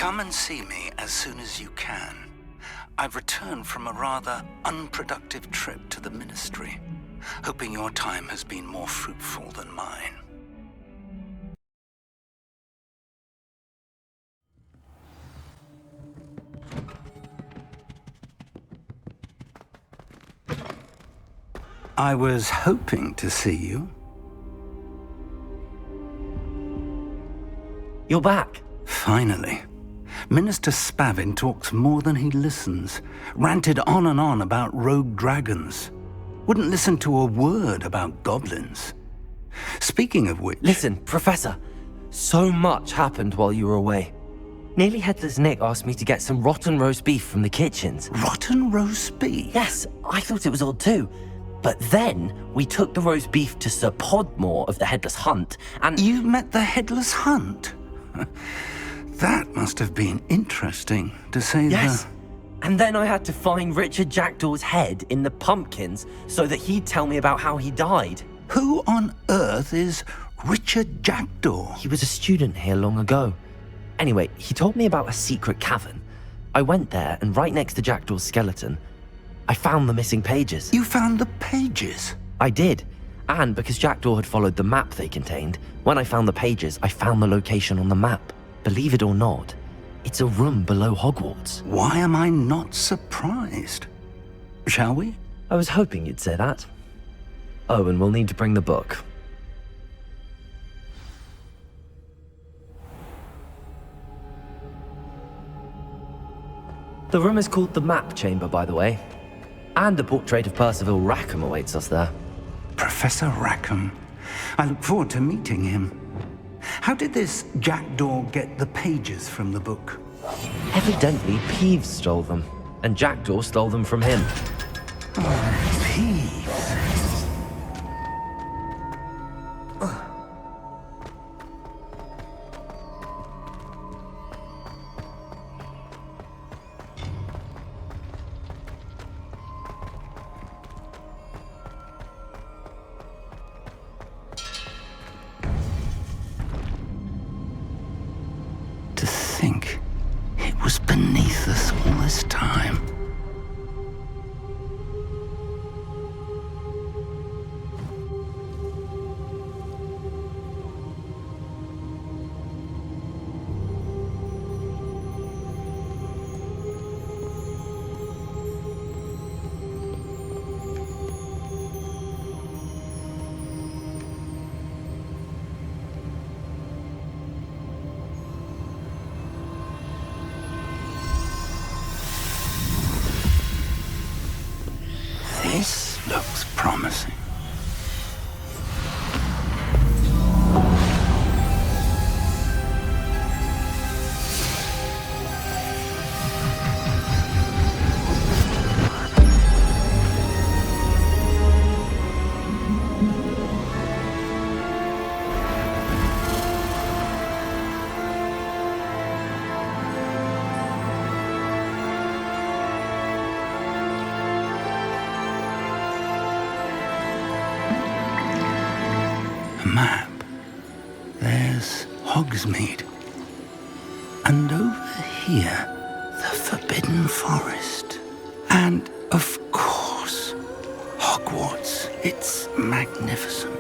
Come and see me as soon as you can. I've returned from a rather unproductive trip to the ministry, hoping your time has been more fruitful than mine. I was hoping to see you. You're back. Finally. Minister Spavin talks more than he listens, ranted on and on about rogue dragons, wouldn't listen to a word about goblins. Speaking of which... Listen, Professor, so much happened while you were away. Nearly Headless Nick asked me to get some rotten roast beef from the kitchens. Rotten roast beef? Yes, I thought it was odd too. But then we took the roast beef to Sir Podmore of the Headless Hunt, and... You met the Headless Hunt? That must have been interesting, to say Yes. And then I had to find Richard Jackdaw's head in the pumpkins so that he'd tell me about how he died. Who on earth is Richard Jackdaw? He was a student here long ago. Anyway, he told me about a secret cavern. I went there, and right next to Jackdaw's skeleton, I found the missing pages. You found the pages? I did. And because Jackdaw had followed the map they contained, when I found the pages, I found the location on the map. Believe it or not, it's a room below Hogwarts. Why am I not surprised? Shall we? I was hoping you'd say that. Oh, and we'll need to bring the book. The room is called the Map Chamber, by the way. And a portrait of Percival Rackham awaits us there. Professor Rackham. I look forward to meeting him. How did this Jackdaw get the pages from the book? Evidently, Peeves stole them, and Jackdaw stole them from him. Oh, Peeves. To think it was beneath us all this time. This looks promising. Map. There's Hogsmeade. And over here, the Forbidden Forest. And, of course, Hogwarts. It's magnificent.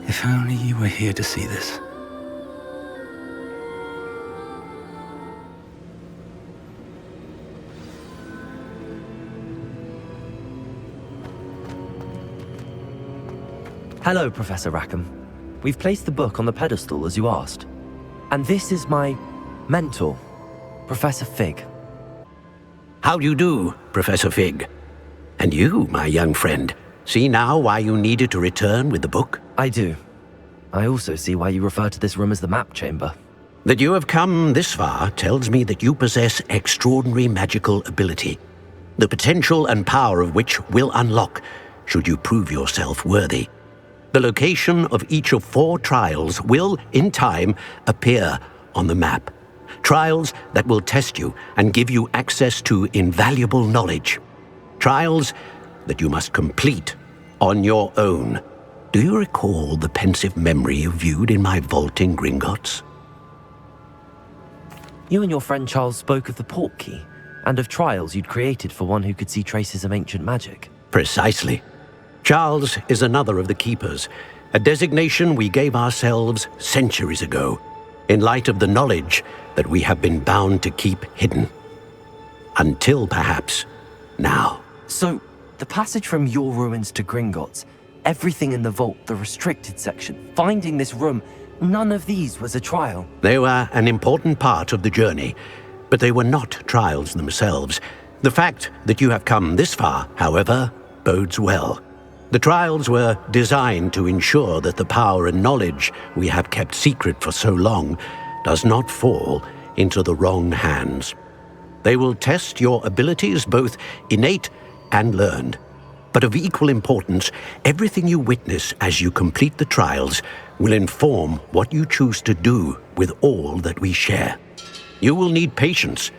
If only you were here to see this. Hello, Professor Rackham. We've placed the book on the pedestal as you asked. And this is my mentor, Professor Fig. How do you do, Professor Fig? And you, my young friend, see now why you needed to return with the book? I do. I also see why you refer to this room as the Map Chamber. That you have come this far tells me that you possess extraordinary magical ability, the potential and power of which will unlock should you prove yourself worthy. The location of each of 4 trials will, in time, appear on the map, Trials that will test you and give you access to invaluable knowledge. Trials that you must complete on your own. Do you recall the pensive memory you viewed in my vault in Gringotts? You and your friend Charles spoke of the port key, and of trials you'd created for one who could see traces of ancient magic. Precisely. Charles is another of the keepers, a designation we gave ourselves centuries ago, in light of the knowledge that we have been bound to keep hidden. Until perhaps now. So, the passage from your ruins to Gringotts, everything in the vault, the restricted section, finding this room, none of these was a trial. They were an important part of the journey, but they were not trials themselves. The fact that you have come this far, however, bodes well. The trials were designed to ensure that the power and knowledge we have kept secret for so long does not fall into the wrong hands. They will test your abilities, both innate and learned. But of equal importance, everything you witness as you complete the trials will inform what you choose to do with all that we share. You will need patience.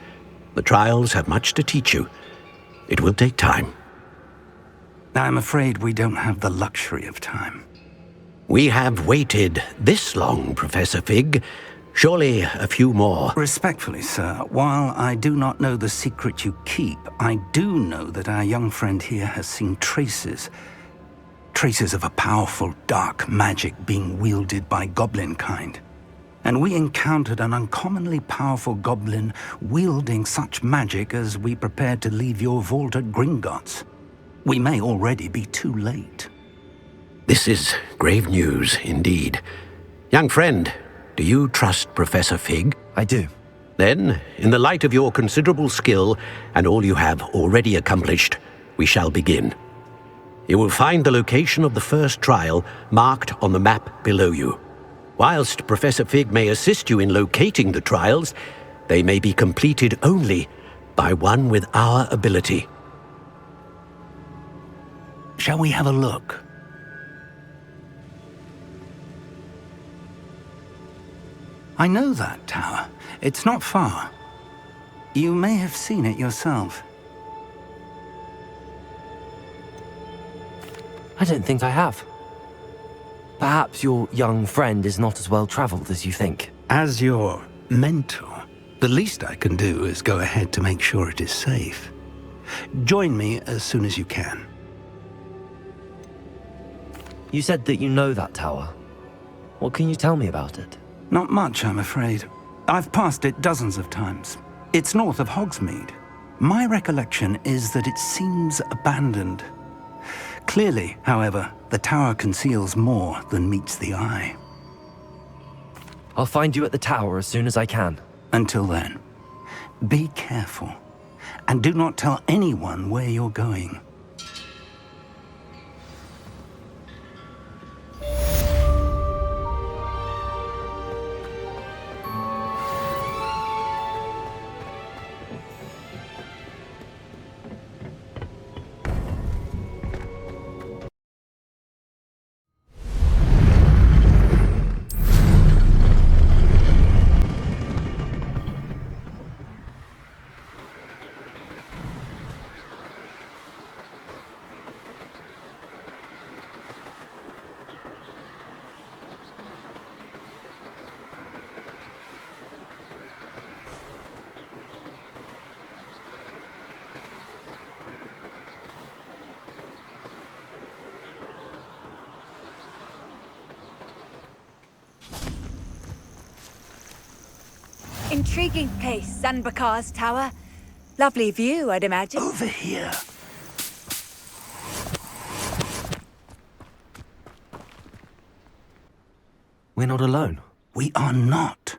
The trials have much to teach you. It will take time. I'm afraid we don't have the luxury of time. We have waited this long, Professor Fig. Surely a few more. Respectfully, sir, while I do not know the secret you keep, I do know that our young friend here has seen traces of a powerful dark magic being wielded by goblin kind. And we encountered an uncommonly powerful goblin wielding such magic as we prepared to leave your vault at Gringotts. We may already be too late. This is grave news indeed. Young friend, do you trust Professor Fig? I do. Then, in the light of your considerable skill and all you have already accomplished, we shall begin. You will find the location of the first trial marked on the map below you. Whilst Professor Fig may assist you in locating the trials, they may be completed only by one with our ability. Shall we have a look? I know that tower. It's not far. You may have seen it yourself. I don't think I have. Perhaps your young friend is not as well traveled as you think. As your mentor, the least I can do is go ahead to make sure it is safe. Join me as soon as you can. You said that you know that tower. What can you tell me about it? Not much, I'm afraid. I've passed it dozens of times. It's north of Hogsmeade. My recollection is that it seems abandoned. Clearly, however, the tower conceals more than meets the eye. I'll find you at the tower as soon as I can. Until then, be careful, and do not tell anyone where you're going. Intriguing place, Sanbakar's tower. Lovely view, I'd imagine. Over here. We're not alone. We are not.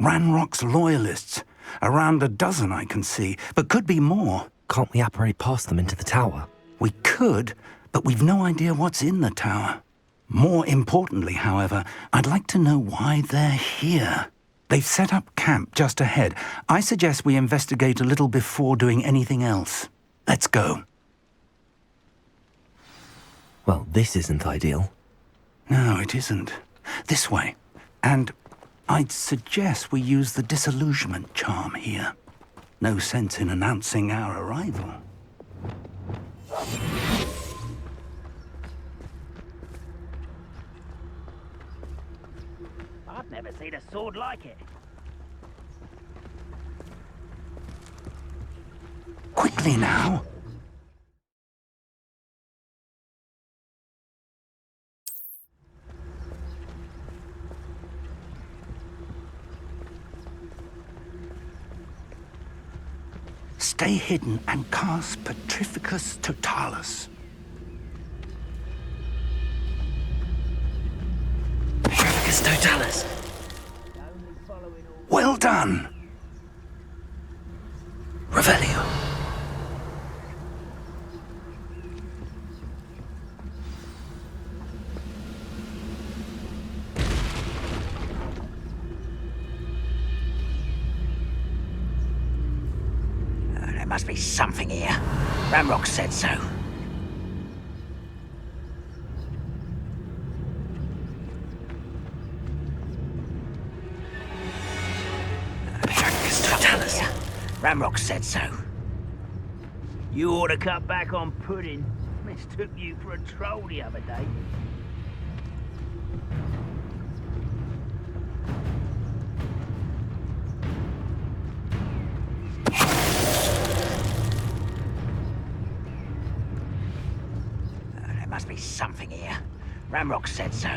Ranrock's loyalists. Around a dozen I can see, but could be more. Can't we apparate past them into the tower? We could, but we've no idea what's in the tower. More importantly, however, I'd like to know why they're here. They've set up camp just ahead. I suggest we investigate a little before doing anything else. Let's go. Well, this isn't ideal. No, it isn't. This way. And I'd suggest we use the disillusionment charm here. No sense in announcing our arrival. I've never seen a sword like it. Quickly now! Stay hidden and cast Petrificus Totalis. Petrificus Totalis. Well done! Revelio. There must be something here. Ramrock said so. Petrificus Totalis. Ramrock said so. You ought to cut back on pudding. Mistook you for a troll the other day. There must be something here. Ramrock said so.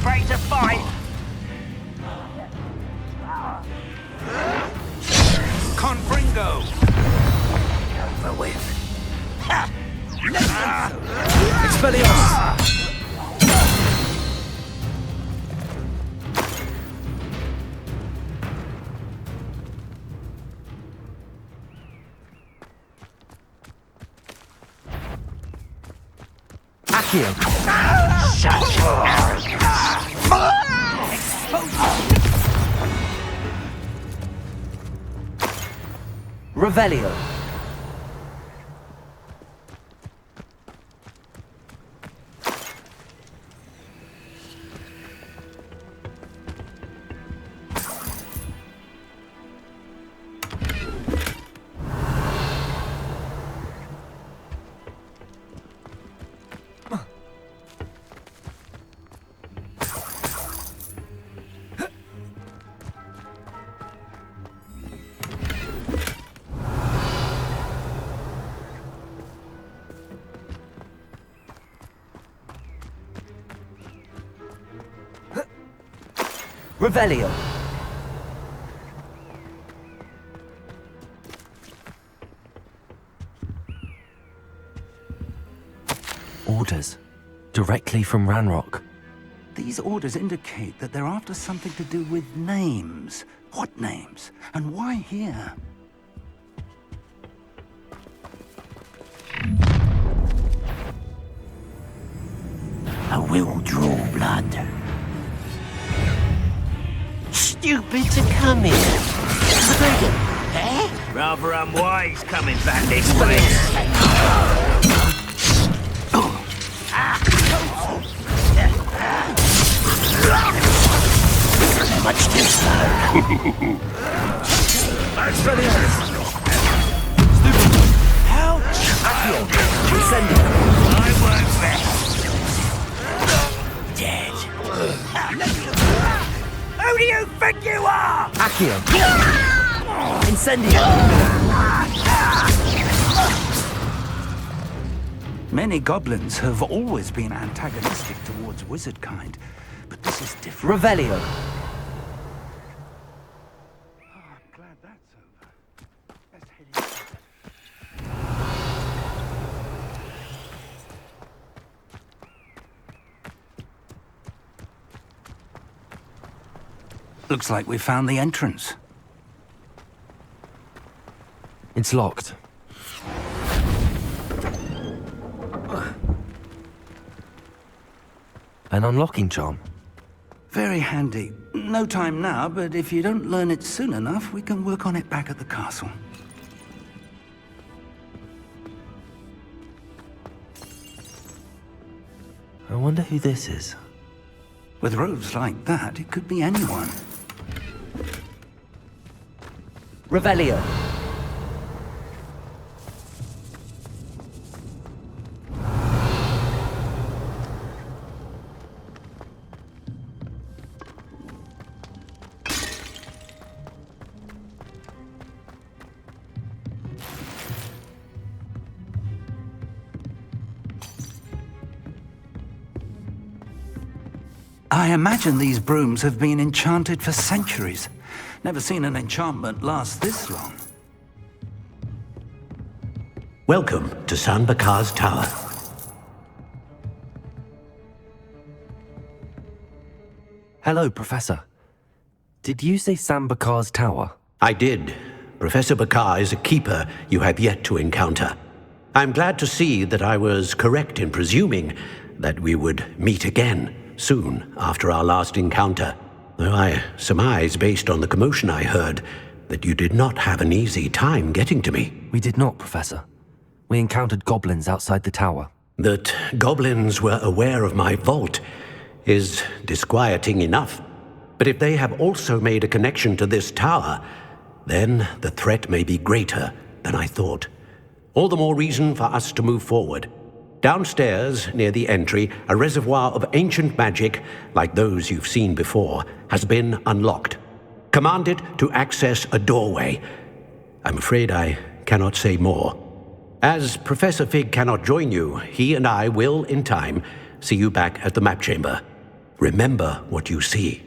Ready to fight! Confringo! Over with. Expelliarmus. Accio. Such Revelio. Revelio. Orders. Directly from Ranrock. These orders indicate that they're after something to do with names. What names? And why here? I will draw blood. Stupid to come here. Eh? Rather unwise coming back this way. Much too slow. Ouch! Accio. Incendio. I won't rest. Dead. Who do you think you are? Accio. Incendio. Many goblins have always been antagonistic towards wizard kind, but this is different. Revelio. I'm glad that's over. Let's head inside. Looks like we found the entrance. It's locked. An unlocking charm. Very handy. No time now, but if you don't learn it soon enough, we can work on it back at the castle. I wonder who this is. With robes like that, it could be anyone. Revelio. I imagine these brooms have been enchanted for centuries. Never seen an enchantment last this long. Welcome to San Bakar's Tower. Hello, Professor. Did you say Sam Bakar's tower? I did. Professor Bakar is a keeper you have yet to encounter. I'm glad to see that I was correct in presuming that we would meet again soon after our last encounter, though I surmise, based on the commotion I heard, that you did not have an easy time getting to me. We did not, Professor. We encountered goblins outside the tower. That goblins were aware of my vault is disquieting enough. But if they have also made a connection to this tower, then the threat may be greater than I thought. All the more reason for us to move forward. Downstairs, near the entry, a reservoir of ancient magic, like those you've seen before, has been unlocked. Command it to access a doorway. I'm afraid I cannot say more. As Professor Fig cannot join you, he and I will, in time, see you back at the map chamber. Remember what you see.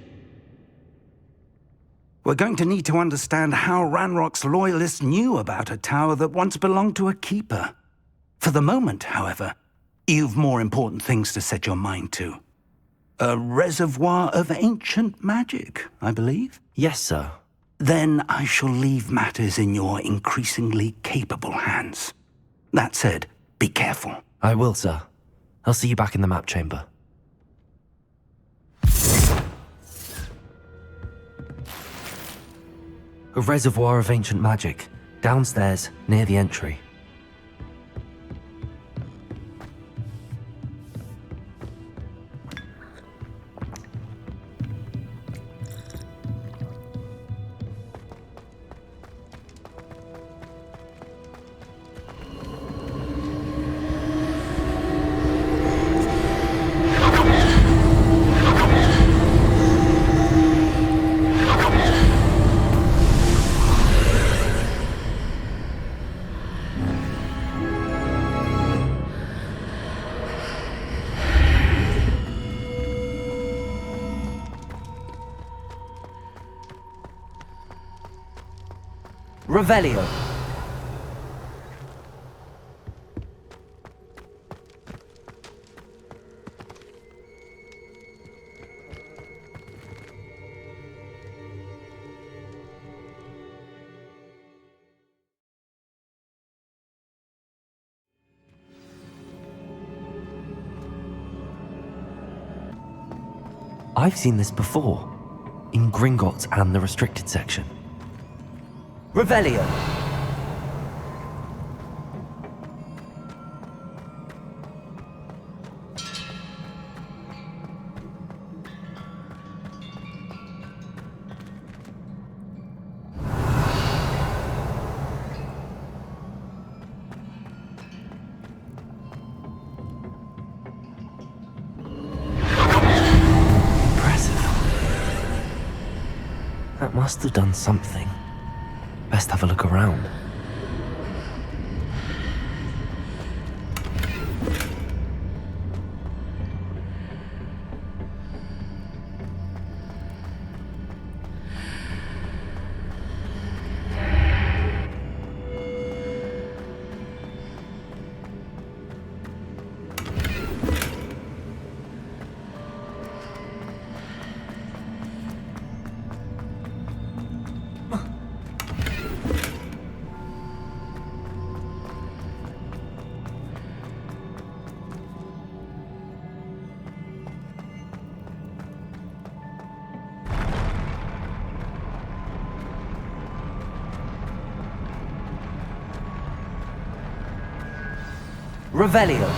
We're going to need to understand how Ranrock's loyalists knew about a tower that once belonged to a keeper. For the moment, however, you've more important things to set your mind to. A reservoir of ancient magic, I believe? Yes, sir. Then I shall leave matters in your increasingly capable hands. That said, be careful. I will, sir. I'll see you back in the map chamber. A reservoir of ancient magic, downstairs, near the entry. Revelio. I've seen this before, in Gringotts and the restricted section. Revelio. That must have done something. Best have a look around. Revelio.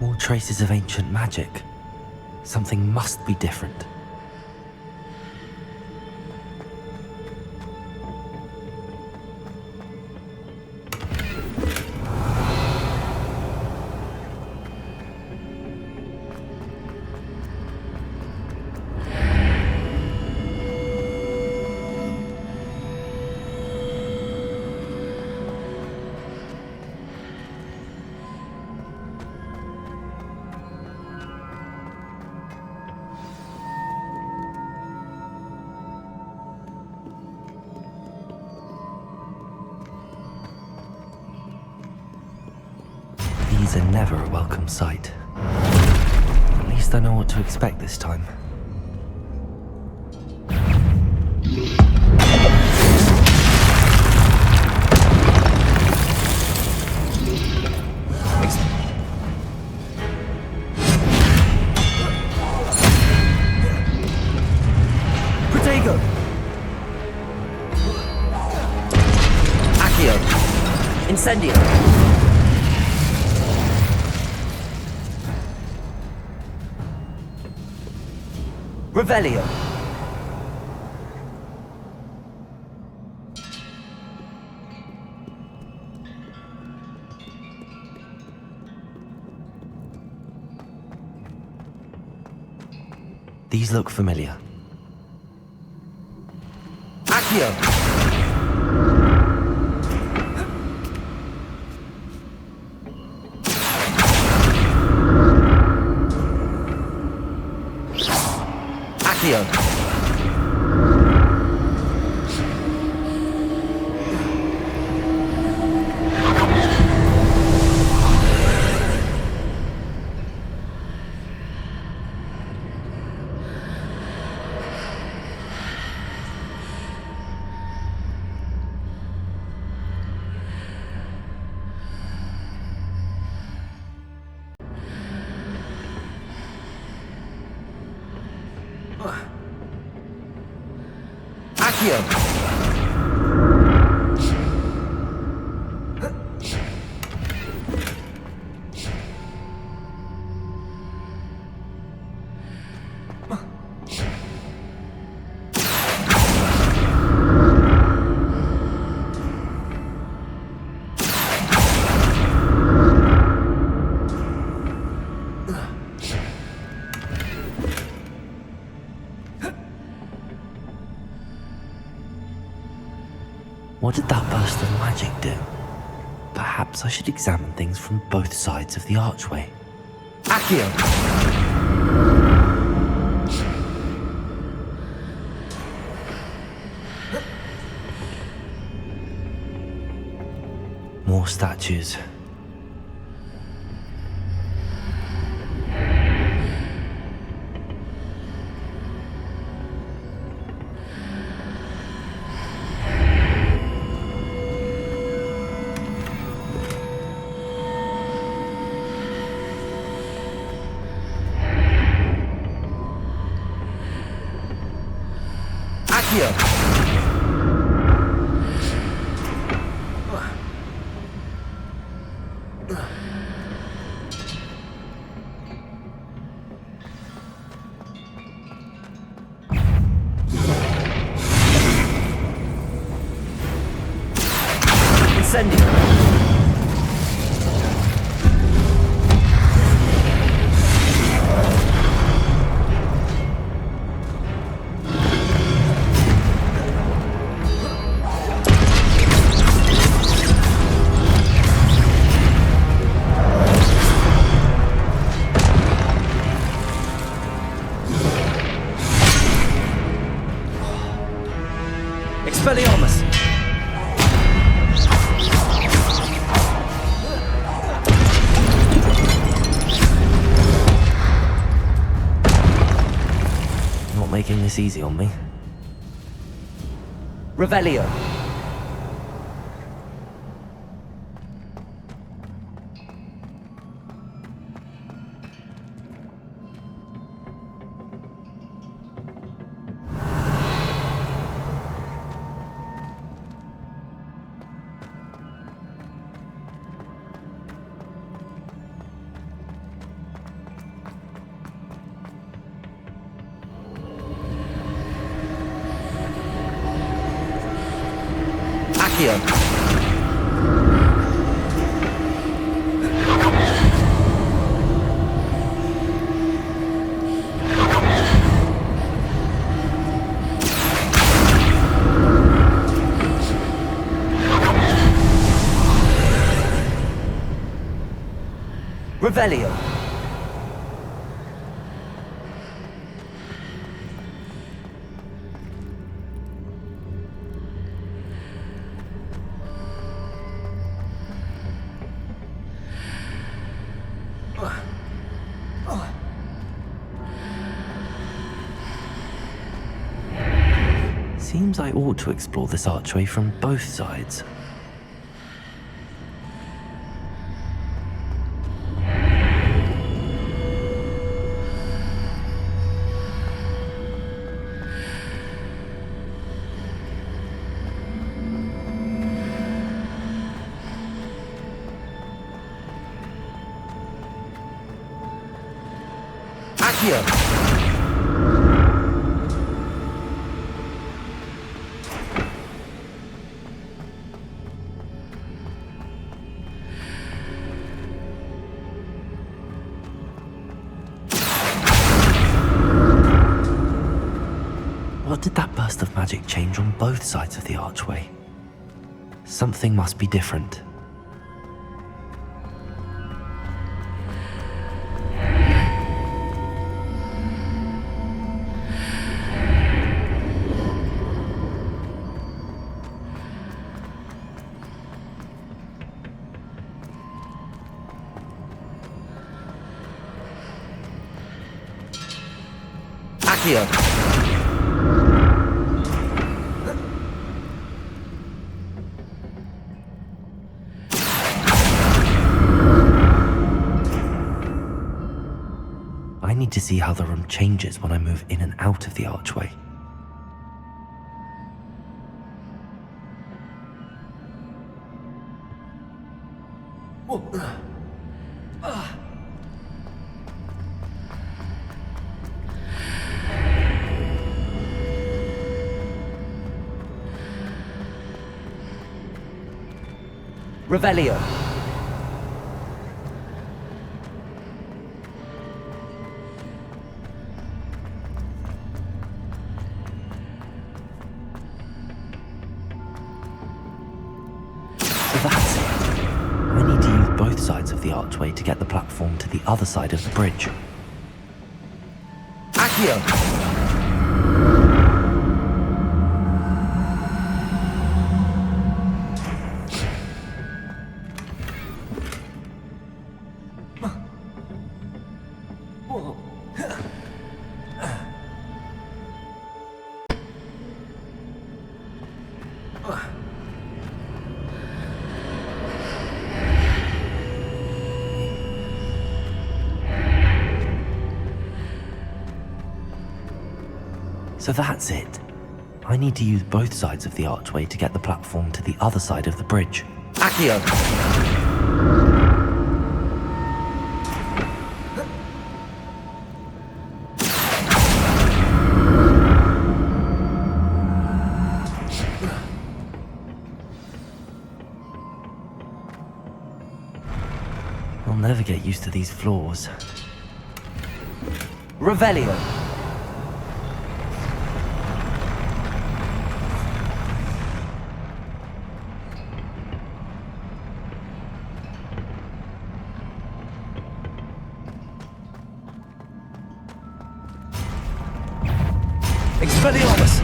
More traces of ancient magic. Something must be different. These are never a welcome sight. At least I know what to expect this time. Protego. Accio. Incendio. Revelio. These look familiar. Accio. Accio. Accio. What did that burst of magic do? Perhaps I should examine things from both sides of the archway. Accio. More statues. Accio. Incendio. Expelliarmus! Not making this easy on me. Revelio. Accio. Revelio. Seems I ought to explore this archway from both sides. Accio. What did that burst of magic change on both sides of the archway? Something must be different. Accio. I need to see how the room changes when I move in and out of the archway. Revelio. That's it. I need to use both sides of the archway to get the platform to the other side of the bridge. Accio. So that's it. I need to use both sides of the archway to get the platform to the other side of the bridge. Accio. I'll never get used to these floors. Revelio. Expelliarmus!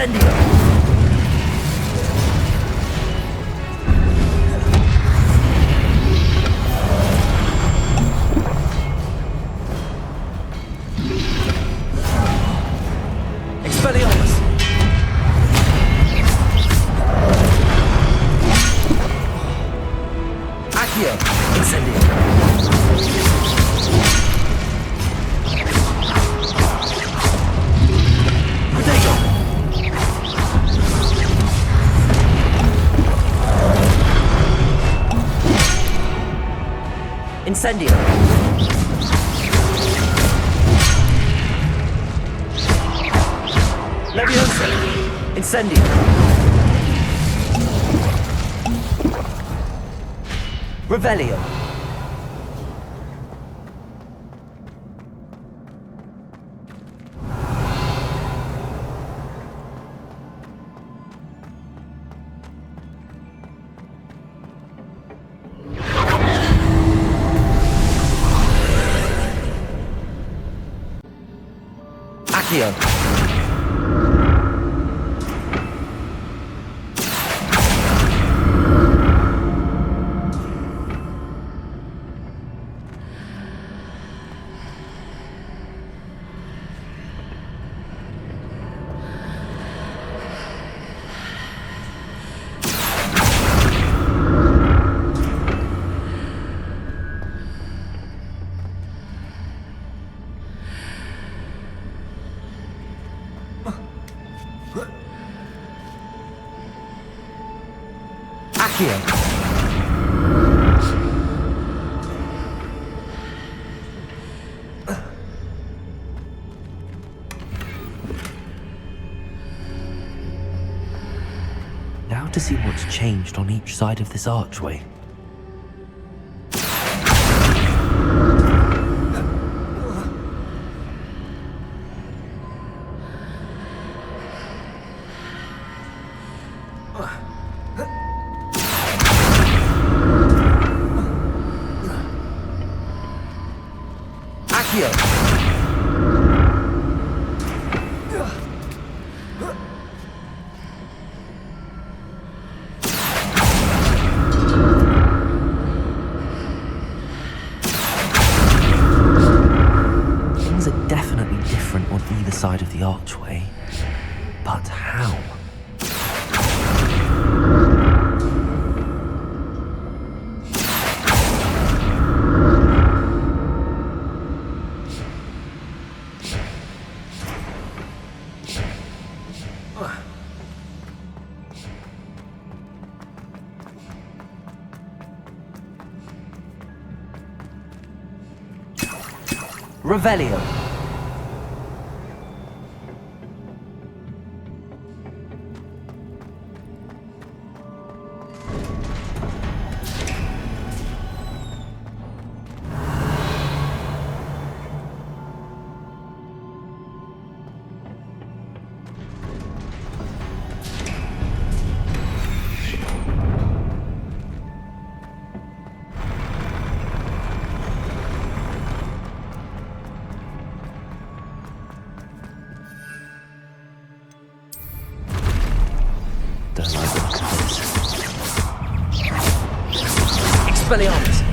Incendio! Expelliarmus! Accio! Incendio! Protego! Incendio! Leviosa! Incendio! Revelio! Accio! Accio! Now to see what's changed on each side of this archway. Accio! Things are definitely different on either side of the archway. But how? Revelio! Don't like the look of this. Expelliarmus!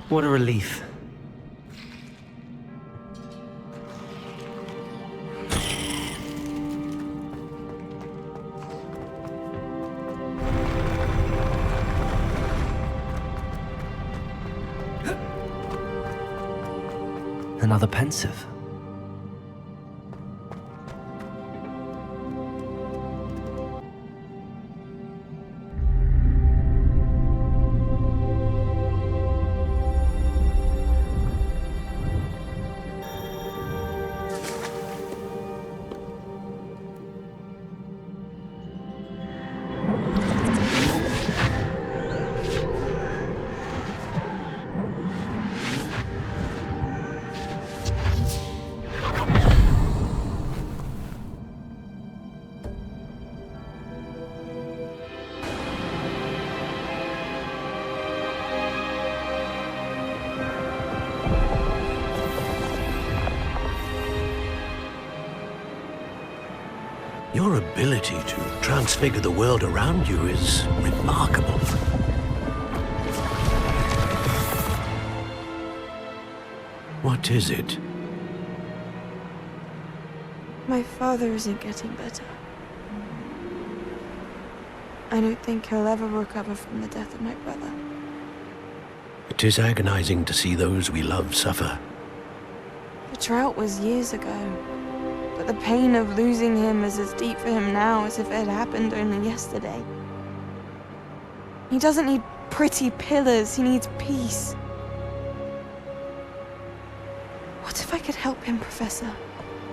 What a relief. Another pensive. Your ability to transfigure the world around you is remarkable. What is it? My father isn't getting better. I don't think he'll ever recover from the death of my brother. It is agonizing to see those we love suffer. The drought was years ago, but the pain of losing him is as deep for him now as if it had happened only yesterday. He doesn't need pretty pillars, he needs peace. What if I could help him, Professor?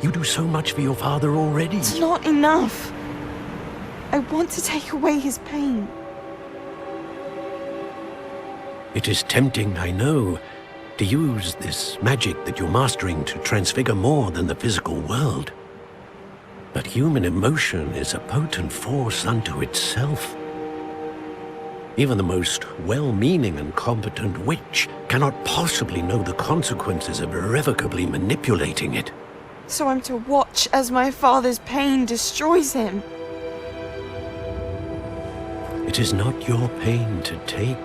You do so much for your father already. It's not enough. I want to take away his pain. It is tempting, I know, to use this magic that you're mastering to transfigure more than the physical world. But human emotion is a potent force unto itself. Even the most well-meaning and competent witch cannot possibly know the consequences of irrevocably manipulating it. So I'm to watch as my father's pain destroys him. It is not your pain to take.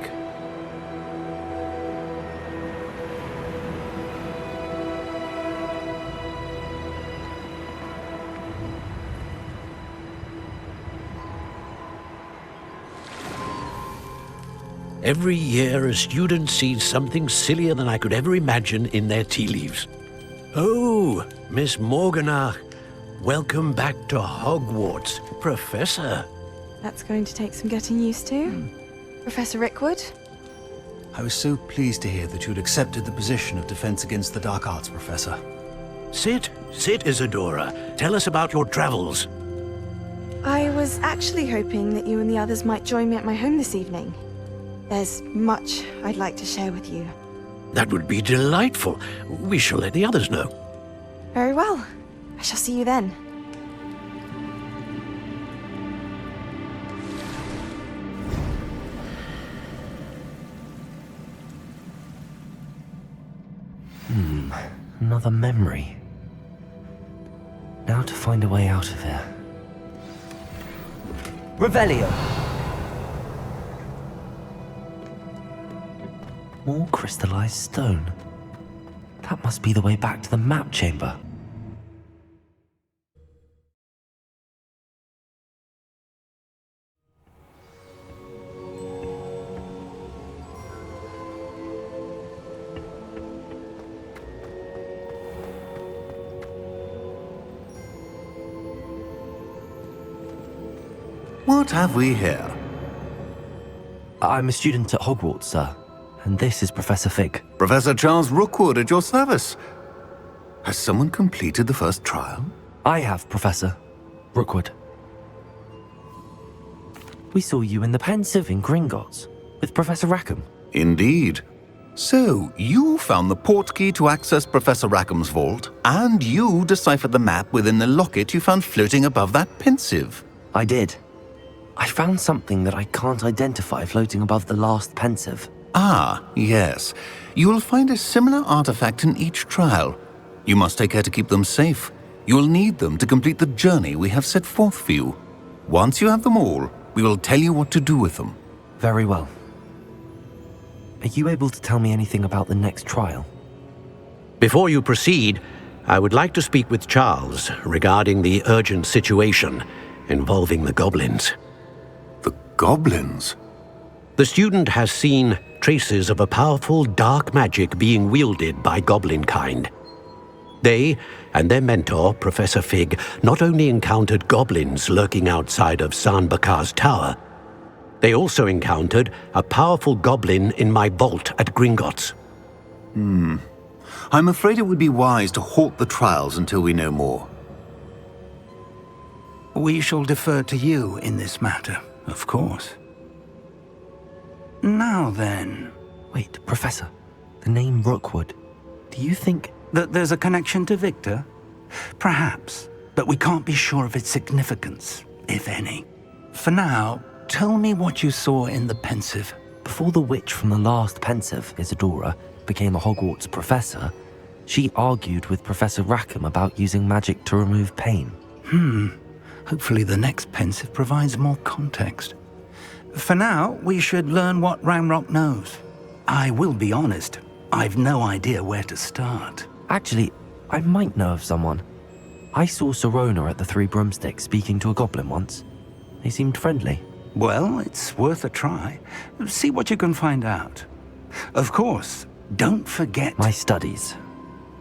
Every year, a student sees something sillier than I could ever imagine in their tea leaves. Oh, Miss Morganach, welcome back to Hogwarts, Professor. That's going to take some getting used to. Professor Rickwood? I was so pleased to hear that you'd accepted the position of Defense Against the Dark Arts, Professor. Sit, Isadora. Tell us about your travels. I was actually hoping that you and the others might join me at my home this evening. There's much I'd like to share with you. That would be delightful. We shall let the others know. Very well. I shall see you then. Another memory. Now to find a way out of here. Revelio. More crystallized stone. That must be the way back to the map chamber. What have we here? I'm a student at Hogwarts, sir. And this is Professor Fig. Professor Charles Rookwood at your service. Has someone completed the first trial? I have, Professor Rookwood. We saw you in the Pensive in Gringotts with Professor Rackham. Indeed. So, you found the portkey to access Professor Rackham's vault, and you deciphered the map within the locket you found floating above that Pensive. I did. I found something that I can't identify floating above the last Pensive. Ah, yes. You will find a similar artifact in each trial. You must take care to keep them safe. You will need them to complete the journey we have set forth for you. Once you have them all, we will tell you what to do with them. Very well. Are you able to tell me anything about the next trial? Before you proceed, I would like to speak with Charles regarding the urgent situation involving the goblins. The goblins? The student has seen traces of a powerful dark magic being wielded by goblin kind. They and their mentor, Professor Fig, not only encountered goblins lurking outside of Sanbakar's tower, they also encountered a powerful goblin in my vault at Gringotts. I'm afraid it would be wise to halt the trials until we know more. We shall defer to you in this matter, of course. Now then... Wait, Professor, the name Rookwood. Do you think... that there's a connection to Victor? Perhaps, but we can't be sure of its significance, if any. For now, tell me what you saw in the pensive. Before the witch from the last pensive, Isadora, became a Hogwarts professor, she argued with Professor Rackham about using magic to remove pain. Hopefully the next pensive provides more context. For now, we should learn what Ranrock knows. I will be honest, I've no idea where to start. Actually, I might know of someone. I saw Serona at the Three Broomsticks speaking to a goblin once. They seemed friendly. Well, it's worth a try. See what you can find out. Of course, don't forget... My studies.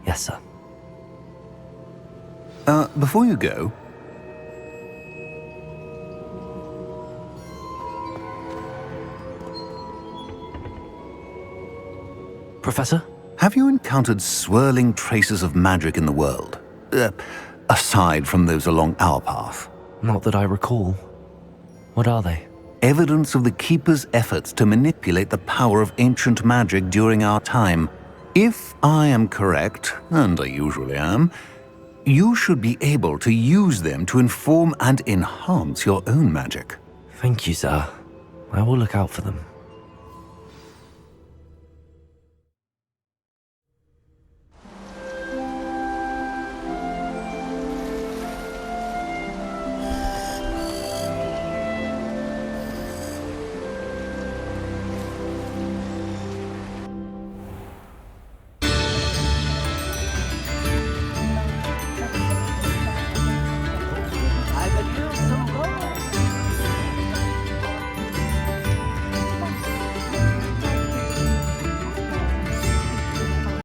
Yes, sir. Before you go... Professor? Have you encountered swirling traces of magic in the world? Aside from those along our path? Not that I recall. What are they? Evidence of the Keeper's efforts to manipulate the power of ancient magic during our time. If I am correct, and I usually am, you should be able to use them to inform and enhance your own magic. Thank you, sir. I will look out for them.